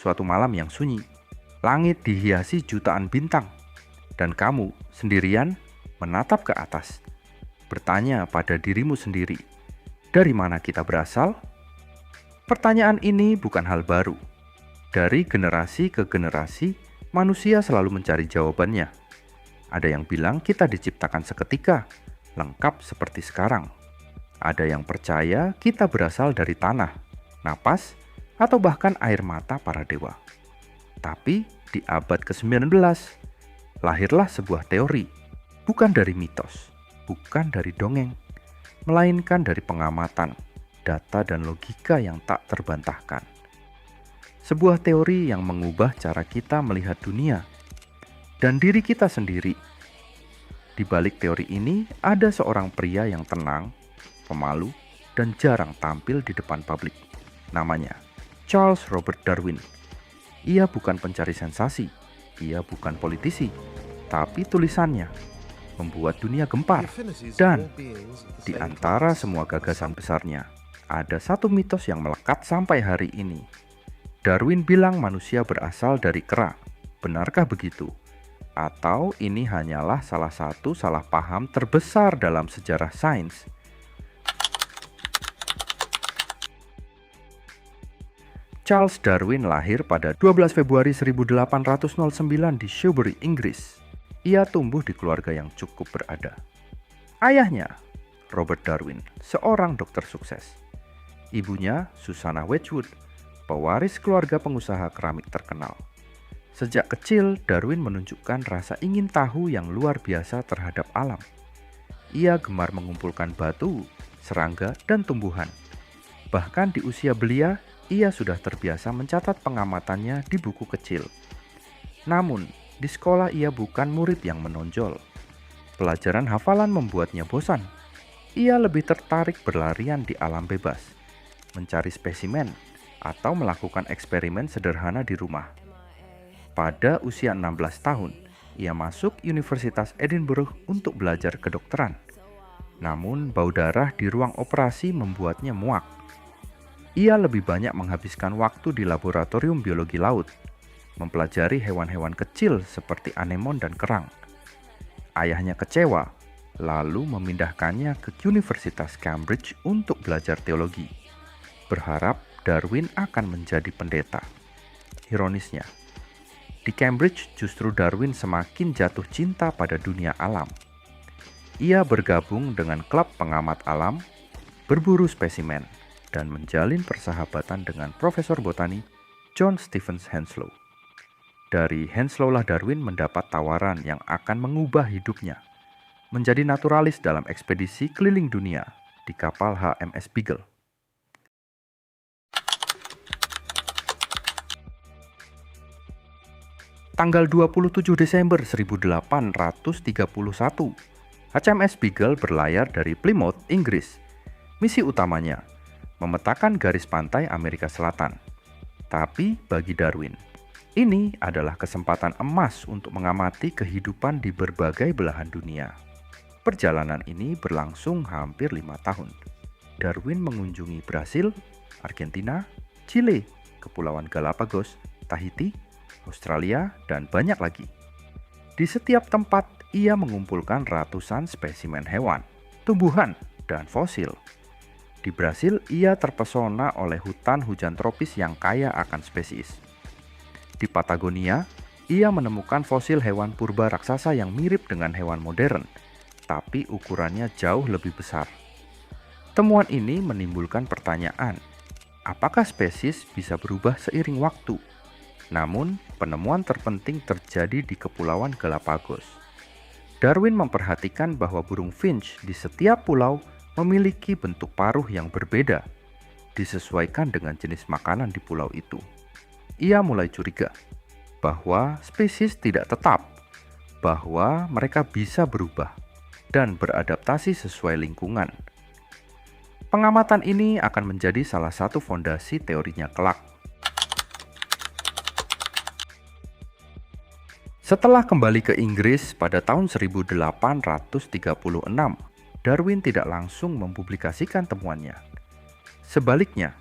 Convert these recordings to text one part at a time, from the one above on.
suatu malam yang sunyi. Langit dihiasi jutaan bintang, dan kamu sendirian menatap ke atas, bertanya pada dirimu sendiri, dari mana kita berasal? Pertanyaan ini bukan hal baru. Dari generasi ke generasi, manusia selalu mencari jawabannya. Ada yang bilang kita diciptakan seketika, lengkap seperti sekarang. Ada yang percaya kita berasal dari tanah, napas, atau bahkan air mata para dewa. Tapi di abad ke-19, lahirlah sebuah teori, bukan dari mitos, bukan dari dongeng, melainkan dari pengamatan, data dan logika yang tak terbantahkan. Sebuah teori yang mengubah cara kita melihat dunia dan diri kita sendiri. Di balik teori ini ada seorang pria yang tenang, pemalu, dan jarang tampil di depan publik. Namanya Charles Robert Darwin. Ia bukan pencari sensasi, ia bukan politisi, tapi tulisannya membuat dunia gempar. Dan di antara semua gagasan besarnya, ada satu mitos yang melekat sampai hari ini. Darwin bilang manusia berasal dari kera. Benarkah begitu? Atau ini hanyalah salah satu salah paham terbesar dalam sejarah sains? Charles Darwin lahir pada 12 Februari 1809 di Shrewsbury, Inggris. Ia tumbuh di keluarga yang cukup berada. Ayahnya, Robert Darwin, seorang dokter sukses. Ibunya, Susanna Wedgwood, pewaris keluarga pengusaha keramik terkenal. Sejak kecil, Darwin menunjukkan rasa ingin tahu yang luar biasa terhadap alam. Ia gemar mengumpulkan batu, serangga, dan tumbuhan. Bahkan di usia belia, ia sudah terbiasa mencatat pengamatannya di buku kecil. Namun, di sekolah ia bukan murid yang menonjol. Pelajaran hafalan membuatnya bosan. Ia lebih tertarik berlarian di alam bebas, mencari spesimen, atau melakukan eksperimen sederhana di rumah. Pada usia 16 tahun, ia masuk Universitas Edinburgh untuk belajar kedokteran. Namun, bau darah di ruang operasi membuatnya muak. Ia lebih banyak menghabiskan waktu di laboratorium biologi laut, mempelajari hewan-hewan kecil seperti anemon dan kerang. Ayahnya kecewa, lalu memindahkannya ke Universitas Cambridge untuk belajar teologi, berharap Darwin akan menjadi pendeta. Ironisnya, di Cambridge justru Darwin semakin jatuh cinta pada dunia alam. Ia bergabung dengan klub pengamat alam, berburu spesimen, dan menjalin persahabatan dengan Profesor Botani John Stephen Henslow. Dari Henslow lah Darwin mendapat tawaran yang akan mengubah hidupnya, menjadi naturalis dalam ekspedisi keliling dunia di kapal HMS Beagle. Tanggal 27 Desember 1831, HMS Beagle berlayar dari Plymouth, Inggris. Misi utamanya, memetakan garis pantai Amerika Selatan. Tapi bagi Darwin, ini adalah kesempatan emas untuk mengamati kehidupan di berbagai belahan dunia. Perjalanan ini berlangsung hampir 5 tahun. Darwin mengunjungi Brasil, Argentina, Chile, Kepulauan Galapagos, Tahiti, Australia, dan banyak lagi. Di setiap tempat, ia mengumpulkan ratusan spesimen hewan, tumbuhan, dan fosil. Di Brasil, ia terpesona oleh hutan hujan tropis yang kaya akan spesies. Di Patagonia, ia menemukan fosil hewan purba raksasa yang mirip dengan hewan modern, tapi ukurannya jauh lebih besar. Temuan ini menimbulkan pertanyaan, apakah spesies bisa berubah seiring waktu? Namun, penemuan terpenting terjadi di Kepulauan Galapagos. Darwin memperhatikan bahwa burung finch di setiap pulau memiliki bentuk paruh yang berbeda, disesuaikan dengan jenis makanan di pulau itu. Ia mulai curiga bahwa spesies tidak tetap, bahwa mereka bisa berubah dan beradaptasi sesuai lingkungan. Pengamatan ini akan menjadi salah satu fondasi teorinya kelak. Setelah kembali ke Inggris pada tahun 1836, Darwin tidak langsung mempublikasikan temuannya. Sebaliknya,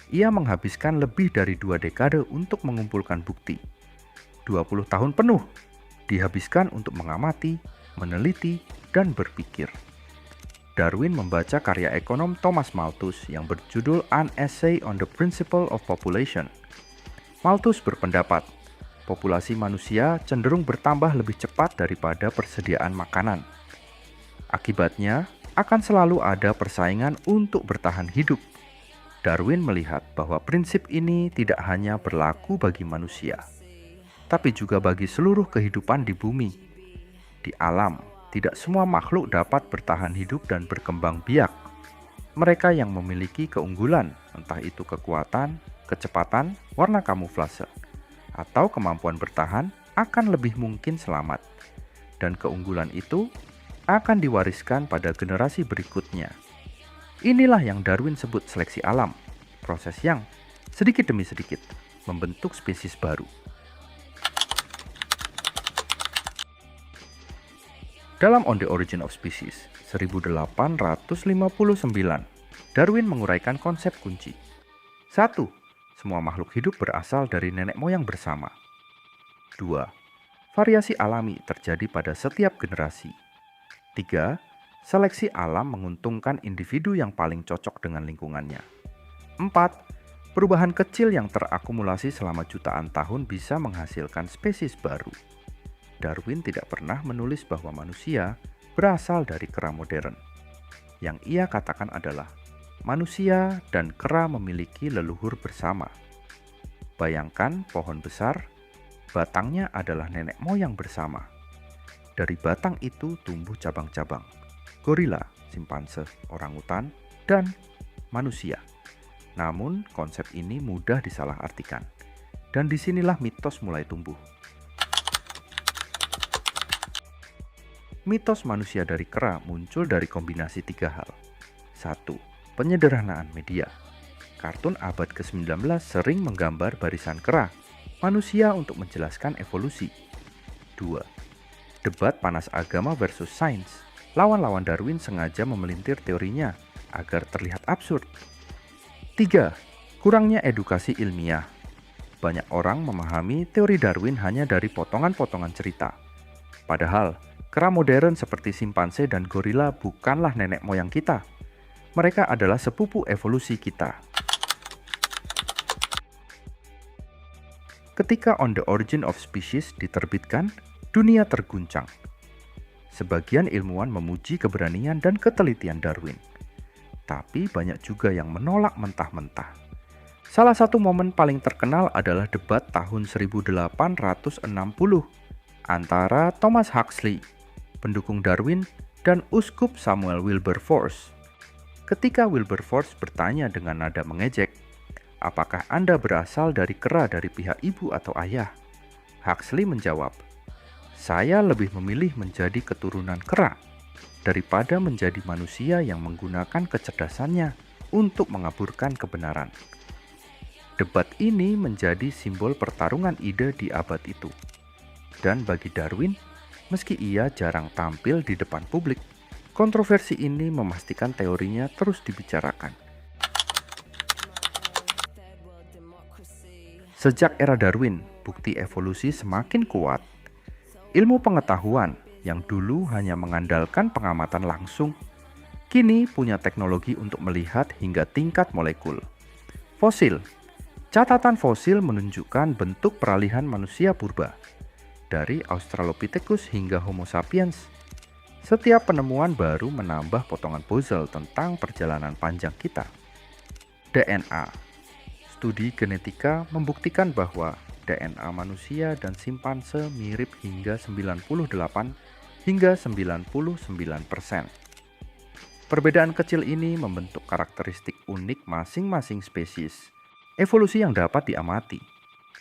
Ia menghabiskan lebih dari 2 dekade untuk mengumpulkan bukti. 20 tahun penuh dihabiskan untuk mengamati, meneliti, dan berpikir. Darwin membaca karya ekonom Thomas Malthus yang berjudul An Essay on the Principle of Population. Malthus berpendapat, populasi manusia cenderung bertambah lebih cepat daripada persediaan makanan. Akibatnya, akan selalu ada persaingan untuk bertahan hidup. Darwin melihat bahwa prinsip ini tidak hanya berlaku bagi manusia, tapi juga bagi seluruh kehidupan di bumi. Di alam, tidak semua makhluk dapat bertahan hidup dan berkembang biak. Mereka yang memiliki keunggulan, entah itu kekuatan, kecepatan, warna kamuflase, atau kemampuan bertahan, akan lebih mungkin selamat. Dan keunggulan itu akan diwariskan pada generasi berikutnya. Inilah yang Darwin sebut seleksi alam, proses yang sedikit demi sedikit membentuk spesies baru. Dalam On the Origin of Species 1859, Darwin menguraikan konsep kunci. 1. Semua makhluk hidup berasal dari nenek moyang bersama. 2. Variasi alami terjadi pada setiap generasi. 3. Seleksi alam menguntungkan individu yang paling cocok dengan lingkungannya. 4. Perubahan kecil yang terakumulasi selama jutaan tahun bisa menghasilkan spesies baru. Darwin tidak pernah menulis bahwa manusia berasal dari kera modern. Yang ia katakan adalah, manusia dan kera memiliki leluhur bersama. Bayangkan pohon besar, batangnya adalah nenek moyang bersama. Dari batang itu tumbuh cabang-cabang, gorila, simpanse, orangutan, dan manusia. Namun konsep ini mudah disalahartikan, dan disinilah mitos mulai tumbuh. Mitos manusia dari kera muncul dari kombinasi 3 hal. 1. Penyederhanaan media. Kartun abad ke-19 sering menggambar barisan kera, manusia untuk menjelaskan evolusi. 2. Debat panas agama versus sains. Lawan-lawan Darwin sengaja memelintir teorinya agar terlihat absurd. 3. Kurangnya edukasi ilmiah. Banyak orang memahami teori Darwin hanya dari potongan-potongan cerita. Padahal, kera modern seperti simpanse dan gorila bukanlah nenek moyang kita. Mereka adalah sepupu evolusi kita. Ketika On the Origin of Species diterbitkan, dunia terguncang. Sebagian ilmuwan memuji keberanian dan ketelitian Darwin. Tapi banyak juga yang menolak mentah-mentah. Salah satu momen paling terkenal adalah debat tahun 1860 antara Thomas Huxley, pendukung Darwin, dan Uskup Samuel Wilberforce. Ketika Wilberforce bertanya dengan nada mengejek, "Apakah Anda berasal dari kera dari pihak ibu atau ayah?" Huxley menjawab, "Saya lebih memilih menjadi keturunan kera daripada menjadi manusia yang menggunakan kecerdasannya untuk mengaburkan kebenaran." Debat ini menjadi simbol pertarungan ide di abad itu. Dan bagi Darwin, meski ia jarang tampil di depan publik, kontroversi ini memastikan teorinya terus dibicarakan. Sejak era Darwin, bukti evolusi semakin kuat. Ilmu pengetahuan yang dulu hanya mengandalkan pengamatan langsung, kini punya teknologi untuk melihat hingga tingkat molekul. Fosil. Catatan fosil menunjukkan bentuk peralihan manusia purba, dari Australopithecus hingga Homo sapiens. Setiap penemuan baru menambah potongan puzzle tentang perjalanan panjang kita. DNA. Studi genetika membuktikan bahwa DNA manusia dan simpanse mirip hingga 98 hingga 99%. Perbedaan kecil ini membentuk karakteristik unik masing-masing spesies. Evolusi yang dapat diamati.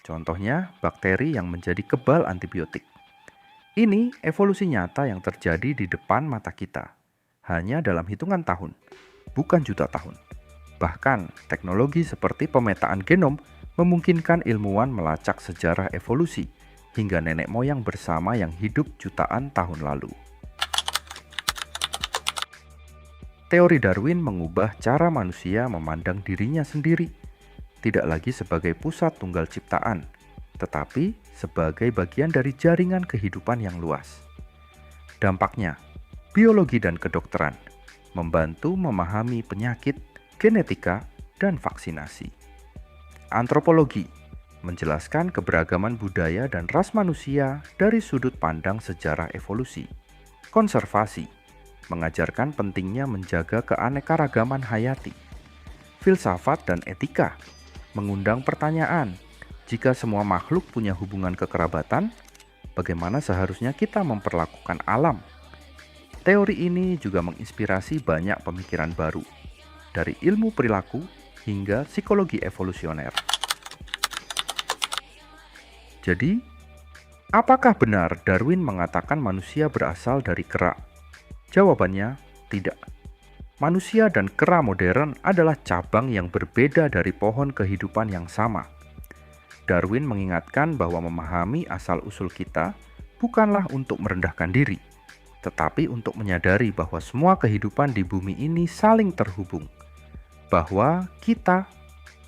Contohnya, bakteri yang menjadi kebal antibiotik. Ini evolusi nyata yang terjadi di depan mata kita. Hanya dalam hitungan tahun, bukan juta tahun. Bahkan, teknologi seperti pemetaan genom memungkinkan ilmuwan melacak sejarah evolusi hingga nenek moyang bersama yang hidup jutaan tahun lalu. Teori Darwin mengubah cara manusia memandang dirinya sendiri. tidak lagi sebagai pusat tunggal ciptaan, tetapi sebagai bagian dari jaringan kehidupan yang luas. Dampaknya, biologi dan kedokteran membantu memahami penyakit, genetika, dan vaksinasi. Antropologi menjelaskan keberagaman budaya dan ras manusia dari sudut pandang sejarah evolusi. Konservasi mengajarkan pentingnya menjaga keanekaragaman hayati. Filsafat dan etika mengundang pertanyaan, jika semua makhluk punya hubungan kekerabatan, bagaimana seharusnya kita memperlakukan alam? Teori ini juga menginspirasi banyak pemikiran baru, dari ilmu perilaku hingga psikologi evolusioner. Jadi, apakah benar Darwin mengatakan manusia berasal dari kera? Jawabannya, tidak. Manusia dan kera modern adalah cabang yang berbeda dari pohon kehidupan yang sama. Darwin mengingatkan bahwa memahami asal-usul kita bukanlah untuk merendahkan diri, tetapi untuk menyadari bahwa semua kehidupan di bumi ini saling terhubung, bahwa kita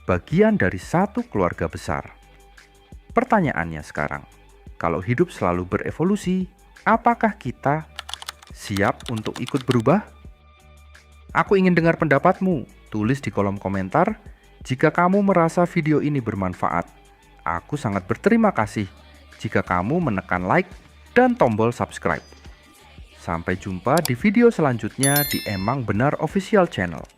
bagian dari satu keluarga besar. Pertanyaannya sekarang, kalau hidup selalu berevolusi, apakah kita siap untuk ikut berubah? Aku ingin dengar pendapatmu. Tulis di kolom komentar jika kamu merasa video ini bermanfaat. Aku sangat berterima kasih jika kamu menekan like dan tombol subscribe. Sampai jumpa di video selanjutnya di Emang Benar Official Channel.